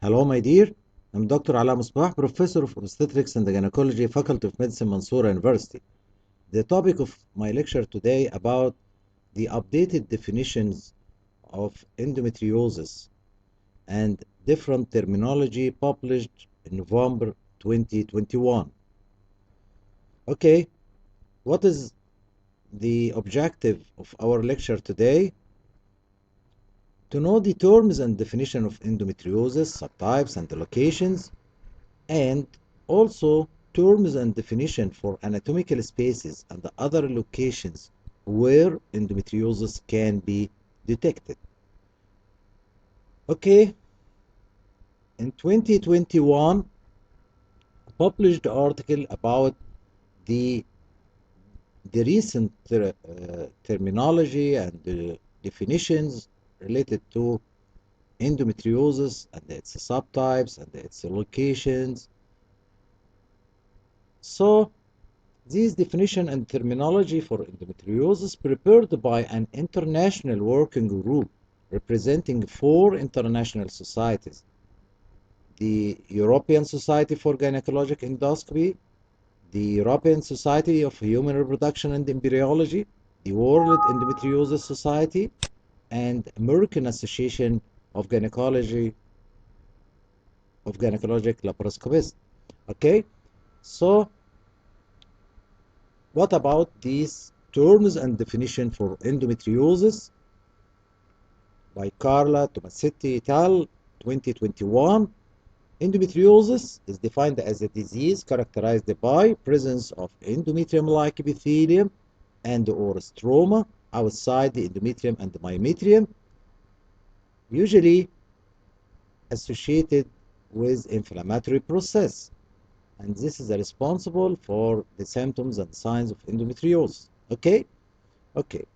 Hello, my dear. I'm Dr. Alaa Mosbah, Professor of Obstetrics and Gynecology, Faculty of Medicine, Mansoura University. The topic of my lecture today about the updated definitions of endometriosis and different terminology published in November 2021. Okay, what is the objective of our lecture today? To know the terms and definition of endometriosis, subtypes and locations, and also terms and definition for anatomical spaces and the other locations where endometriosis can be detected. Okay, in 2021, a published article about the recent terminology and the definitions related to endometriosis and its subtypes and its locations. So these definition and terminology for endometriosis prepared by an international working group representing 4 international societies: the European Society for Gynecologic Endoscopy, the European Society of Human Reproduction and Embryology, the World Endometriosis Society, and American Association of Gynecologic Laparoscopists. Okay, so what about these terms and definition for endometriosis by Carla Tomasetti et al. 2021? Endometriosis is defined as a disease characterized by presence of endometrium-like epithelium and or stroma outside the endometrium and the myometrium, usually associated with inflammatory process. And this is responsible for the symptoms and signs of endometriosis. Okay? Okay.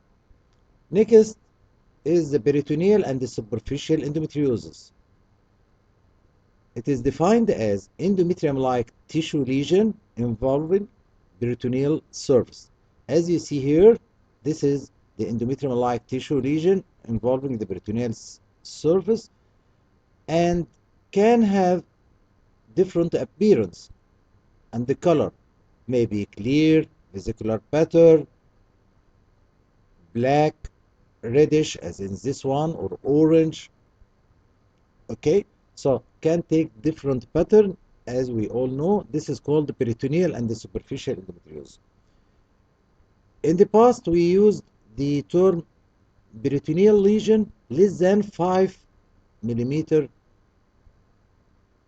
Next is the peritoneal and the superficial endometriosis. It is defined as endometrium-like tissue lesion involving peritoneal surface. As you see here, this is the endometrium-like tissue lesion involving the peritoneal surface and can have different appearance, and the color may be clear, vesicular pattern, black, reddish as in this one, or orange. Okay, so can take different pattern. As we all know, this is called the peritoneal and the superficial endometriosis. In the past, we used the term peritoneal lesion less than 5 millimeter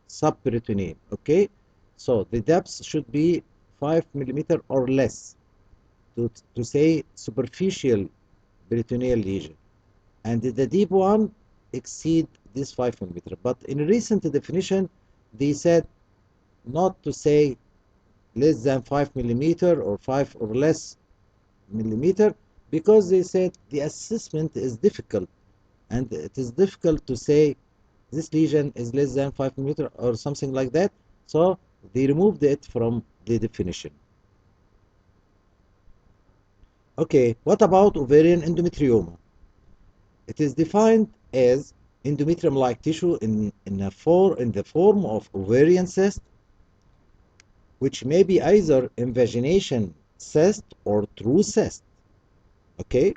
subperitoneal. Okay, so the depth should be 5 millimeter or less to say superficial peritoneal lesion, and the deep one exceed this 5 millimeter. But in recent definition, they said not to say less than 5 millimeter or 5 or less millimeter, because they said the assessment is difficult, and it is difficult to say this lesion is less than 5 millimeter or something like that. So they removed it from the definition. Okay, what about ovarian endometrioma? It is defined as endometrium-like tissue in the form of ovarian cyst, which may be either invagination cyst or true cyst. Okay,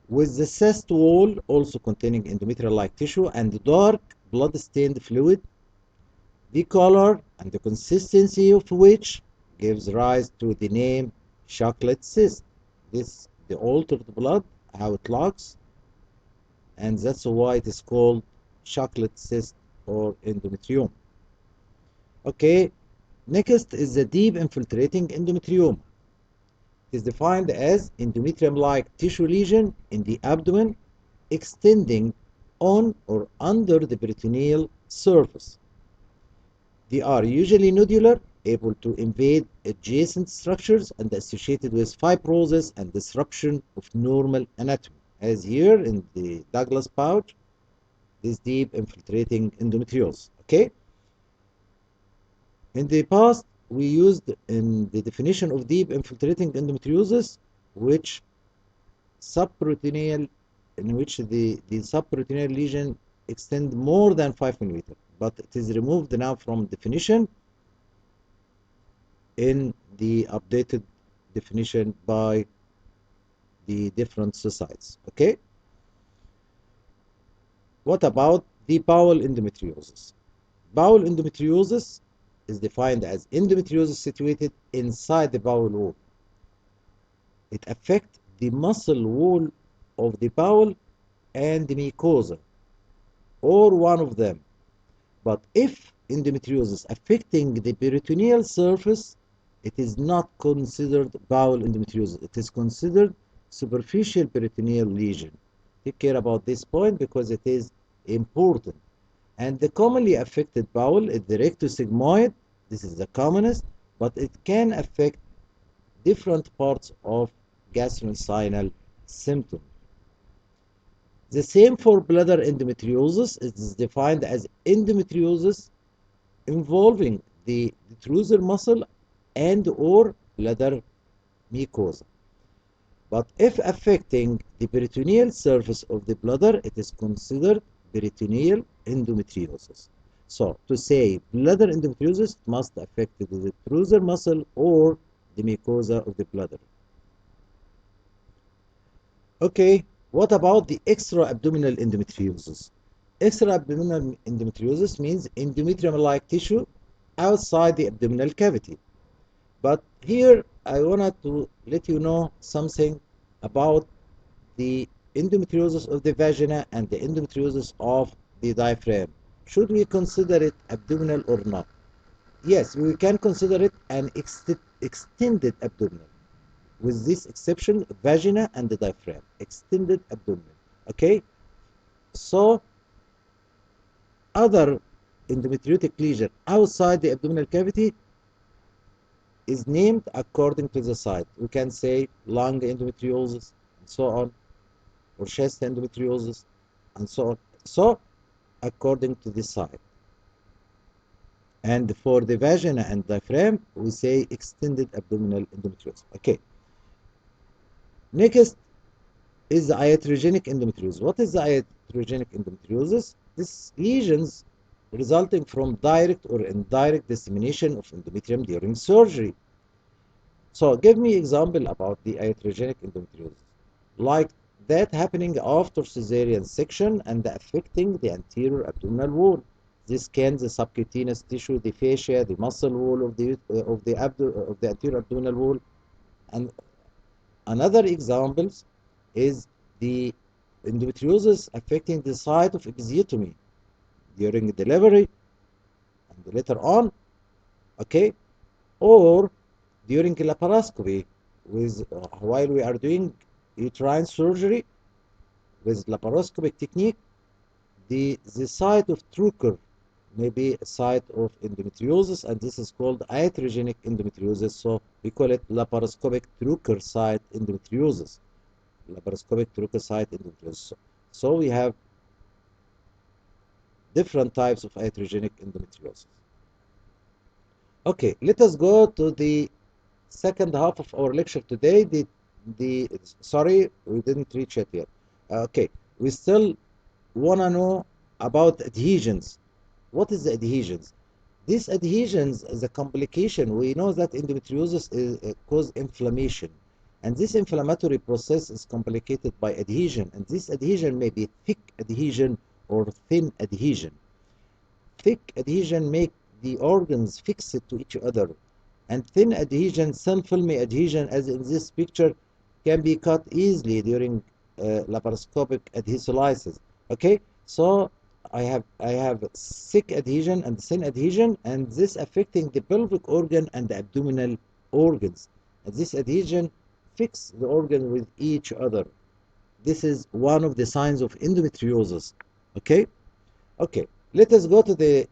with the cyst wall also containing endometrial-like tissue and dark blood-stained fluid, the color and the consistency of which gives rise to the name chocolate cyst. This the altered blood, how it looks, and that's why it is called chocolate cyst or endometrium. Okay, next is the deep infiltrating endometrium. It is defined as endometrium-like tissue lesion in the abdomen extending on or under the peritoneal surface. They are usually nodular, able to invade adjacent structures and associated with fibrosis and disruption of normal anatomy, as here in the Douglas pouch, this deep infiltrating endometriosis. Okay? In the past, we used in the definition of deep infiltrating endometriosis, which subperitoneal, in which the subperitoneal lesion extend more than 5 millimeters, but it is removed now from definition in the updated definition by the different societies. Okay, what about the bowel endometriosis? Bowel endometriosis is defined as endometriosis situated inside the bowel wall. It affects the muscle wall of the bowel and the mucosa, or one of them. But if endometriosis affecting the peritoneal surface, it is not considered bowel endometriosis. It is considered superficial peritoneal lesion. Take care about this point because it is important. And the commonly affected bowel is the rectosigmoid. This is the commonest, but it can affect different parts of gastrointestinal symptom. The same for bladder endometriosis. It is defined as endometriosis involving the detrusor muscle and or bladder mucosa. But if affecting the peritoneal surface of the bladder, it is considered peritoneal endometriosis. So to say bladder endometriosis must affect the detrusor muscle or the mucosa of the bladder. Okay, what about the extra-abdominal endometriosis? Extra-abdominal endometriosis means endometrium-like tissue outside the abdominal cavity. But here I wanted to let you know something about the endometriosis of the vagina and the endometriosis of the diaphragm. Should we consider it abdominal or not? Yes, we can consider it an extended abdominal. With this exception, vagina and the diaphragm, extended abdominal. Okay, so other endometriotic lesion outside the abdominal cavity is named according to the site. We can say lung endometriosis and so on, or chest endometriosis and so on. So according to the site. And for the vagina and diaphragm, we say extended abdominal endometriosis. Okay. Next is the iatrogenic endometriosis. What is the iatrogenic endometriosis? These lesions resulting from direct or indirect dissemination of endometrium during surgery. So give me example about the iatrogenic endometriosis. Like that happening after cesarean section and affecting the anterior abdominal wall. This can the subcutaneous tissue, the fascia, the muscle wall of the anterior abdominal wall. And another examples is the endometriosis affecting the site of episiotomy during delivery and later on, okay, or during laparoscopy with while we are doing uterine surgery with laparoscopic technique, the site of trocar may be a site of endometriosis, and this is called iatrogenic endometriosis. So we call it laparoscopic trocar site endometriosis. Laparoscopic trocar site endometriosis. So we have different types of iatrogenic endometriosis. Okay, let us go to the second half of our lecture today. Sorry, we didn't reach it yet. Okay, we still want to know about adhesions. What is the adhesions? These adhesions is a complication. We know that endometriosis causes inflammation, and this inflammatory process is complicated by adhesion, and this adhesion may be thick adhesion or thin adhesion. Thick adhesion make the organs fixed to each other, and thin adhesion, film-filmy adhesion, as in this picture, can be cut easily during laparoscopic adhesolysis. Okay, so I have thick adhesion and thin adhesion, and this affecting the pelvic organ and the abdominal organs. And this adhesion fix the organ with each other. This is one of the signs of endometriosis. Okay, okay. Let us go to the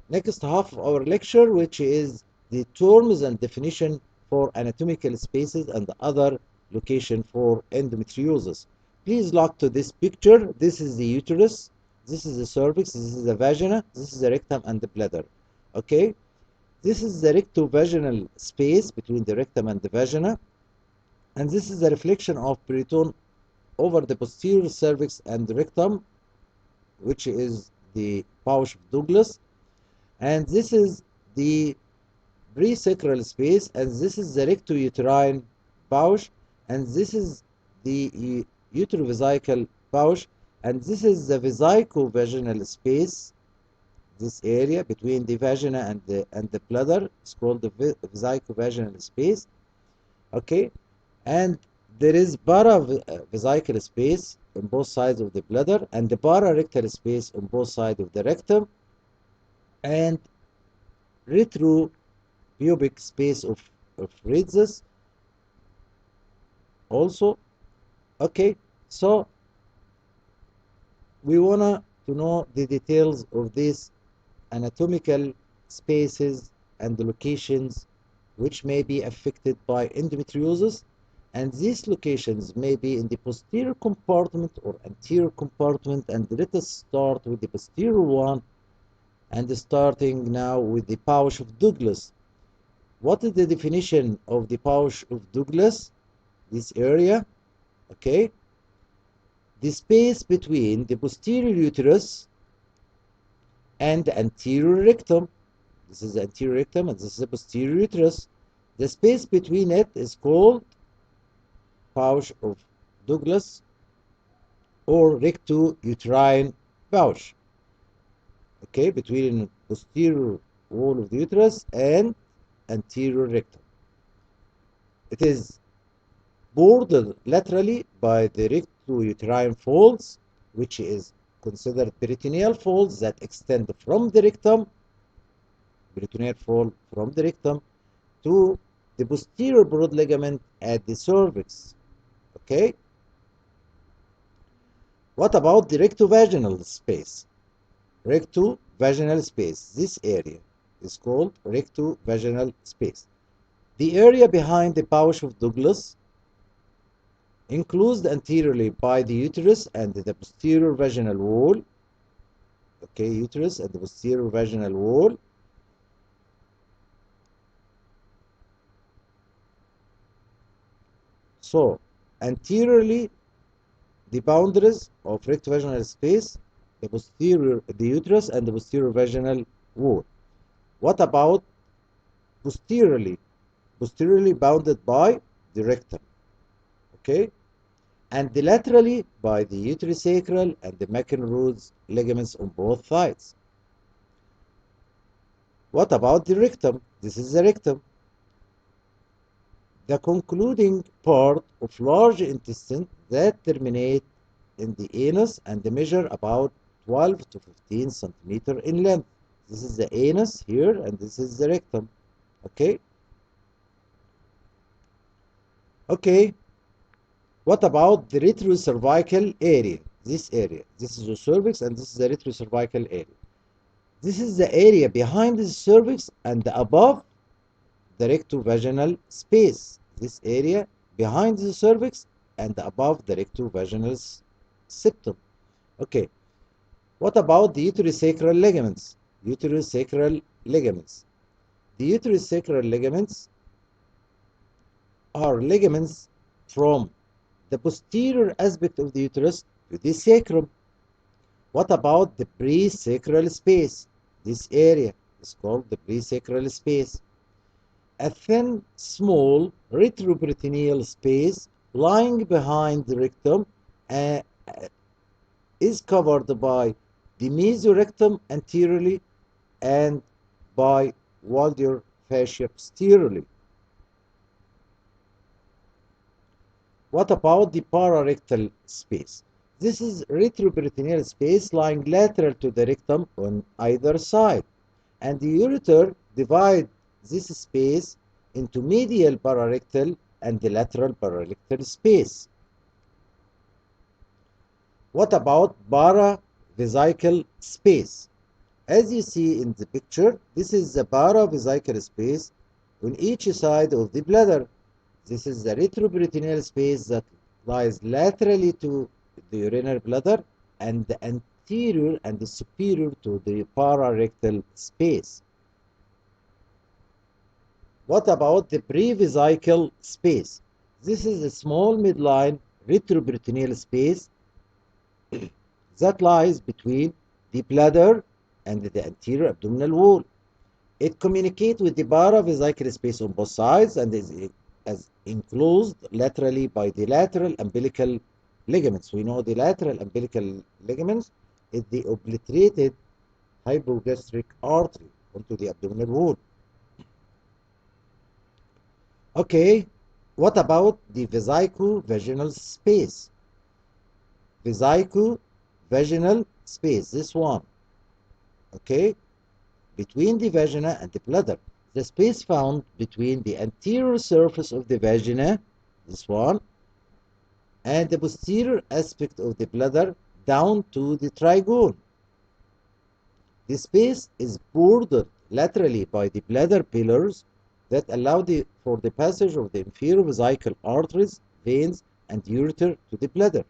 next half of our lecture, which is the terms and definition for anatomical spaces and other location for endometriosis. Please look to this picture. This is the uterus, this is the cervix, this is the vagina, this is the rectum and the bladder. Okay, this is the rectovaginal space between the rectum and the vagina, and this is the reflection of periton over the posterior cervix and the rectum. which is the pouch of Douglas, and this is the presacral space, and this is the rectouterine pouch, and this is the uterovesical pouch, and this is the vesico-vaginal space. This area between the vagina and the bladder is called the vesico-vaginal space. Okay, and there is para-vesical space on both sides of the bladder, and the pararectal space on both sides of the rectum, and retropubic space of rhizis also. Okay, so we wanna to know the details of these anatomical spaces and the locations which may be affected by endometriosis, and these locations may be in the posterior compartment or anterior compartment. And let us start with the posterior one, and starting now with the pouch of Douglas. What is the definition of the pouch of Douglas? This area, okay, the space between the posterior uterus and the anterior rectum. This is the anterior rectum and this is the posterior uterus. The space between it is called pouch of Douglas or rectouterine pouch. Okay, between posterior wall of the uterus and anterior rectum. It is bordered laterally by the rectouterine folds, which is considered peritoneal folds that extend from the rectum, peritoneal fold from the rectum to the posterior broad ligament at the cervix. Okay? What about the rectovaginal space? Rectovaginal space, this area is called rectovaginal space. The area behind the pouch of Douglas, enclosed anteriorly by the uterus and the posterior vaginal wall. Okay, uterus and the posterior vaginal wall. So, anteriorly, the boundaries of rectovaginal space, the uterus and the posterior vaginal wall. What about posteriorly? Posteriorly bounded by the rectum. Okay, and laterally by the uterosacral and the McEnroe's ligaments on both sides. What about the rectum? This is the rectum, the concluding part of large intestine that terminate in the anus and measure about 12 to 15 centimeter in length. This is the anus here and this is the rectum. Okay. Okay. What about the retrocervical area? This area. This is the cervix and this is the retrocervical area. This is the area behind the cervix and above the rectovaginal space. This area behind the cervix and above the rectovaginal septum. Okay. What about the uterosacral ligaments? Uterosacral ligaments. The uterosacral ligaments are ligaments from the posterior aspect of the uterus to the sacrum. What about the presacral space? This area is called the presacral space. A thin, small retroperitoneal space lying behind the rectum is covered by the mesorectum anteriorly and by Walder fascia posteriorly. What about the pararectal space? This is retroperitoneal space lying lateral to the rectum on either side, and the ureter divides this space into medial pararectal and the lateral pararectal space. What about paravesical space? As you see in the picture, this is the paravesical space on each side of the bladder. This is the retroperitoneal space that lies laterally to the urinary bladder and the anterior and the superior to the pararectal space. What about the prevesical space? This is a small midline retroperitoneal space that lies between the bladder and the anterior abdominal wall. It communicates with the paravesical space on both sides and is as enclosed laterally by the lateral umbilical ligaments. We know the lateral umbilical ligaments is the obliterated hypogastric artery onto the abdominal wall. Okay, what about the vesico-vaginal space? Vesico-vaginal space, this one, okay, between the vagina and the bladder. The space found between the anterior surface of the vagina, this one, and the posterior aspect of the bladder down to the trigone. The space is bordered laterally by the bladder pillars that allow for the passage of the inferior vesical arteries, veins, and ureter to the bladder.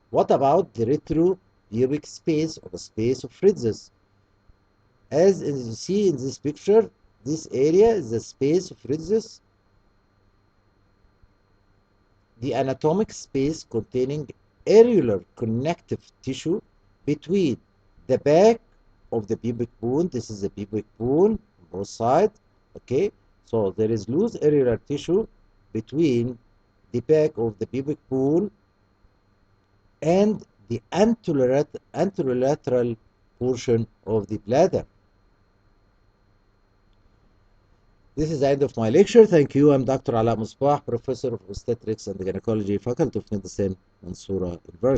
What about the retropubic space or the space of Fritz's? As you see in this picture, this area is the space of Fritz's, the anatomic space containing areolar connective tissue between the back of the pubic bone. This is the pubic bone on both sides. Okay, so there is loose areolar tissue between the back of the pubic bone and the anterolateral portion of the bladder. This is the end of my lecture. Thank you. I'm Dr. Alaa Mosbah, Professor of Obstetrics and Gynecology, Faculty of Medicine, Mansoura University.